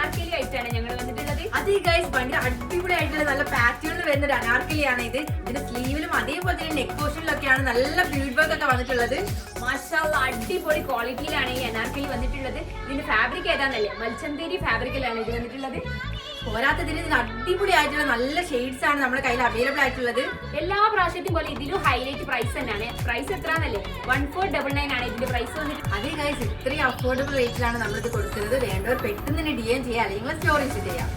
അനാർക്കലി ആയിട്ടാണ് ഞങ്ങൾ വന്നിട്ടുള്ളത്. അതെ ഗൈസ്, ഭയങ്കര അടിപൊളിയായിട്ടുള്ള നല്ല പാറ്റേണിൽ വരുന്ന ഒരു അനാർക്കലിയാണ് ഇത്. ഇതിന്റെ സ്ലീവിലും അതേപോലെ തന്നെ നെക്ക് പോർഷനിലൊക്കെയാണ് നല്ല ബീഡ് വർക്ക് ഒക്കെ വന്നിട്ടുള്ളത്. മാഷാഅല്ലാഹ് അടിപൊളി ക്വാളിറ്റിയിലാണ് ഈ അനാർക്കലി വന്നിട്ടുള്ളത്. ഇതിന്റെ ഫാബ്രിക് ഏതാന്നല്ലേ, മൽച്ചന്തേരി ഫാബ്രിക്കിലാണ് ഇത് വന്നിട്ടുള്ളത്. പോരാത്തതിന് ഇതിന് അടിപൊളിയായിട്ടുള്ള നല്ല ഷെയ്ഡ്സ് ആണ് നമ്മുടെ കയ്യിൽ അവൈലബിൾ ആയിട്ടുള്ളത്. എല്ലാ പ്രാവശ്യത്തെയും പോലെ ഇതിലും ഹൈലൈറ്റ് പ്രൈസ് തന്നെയാണ്. പ്രൈസ് എത്രയാന്നല്ലേ, 1499 ആണ് ഇതിന്റെ പ്രൈസ് വന്നിട്ട്. അതേ ഗൈസ്, ഇത്രയും അഫോർഡബിൾ റേറ്റിലാണ് നമ്മളിത് കൊടുക്കുന്നത്. വേണ്ടവർ പെട്ടെന്ന് തന്നെ DM ചെയ്യാം, അല്ലെങ്കിൽ സ്റ്റോർ വിസിറ്റ് ചെയ്യാം.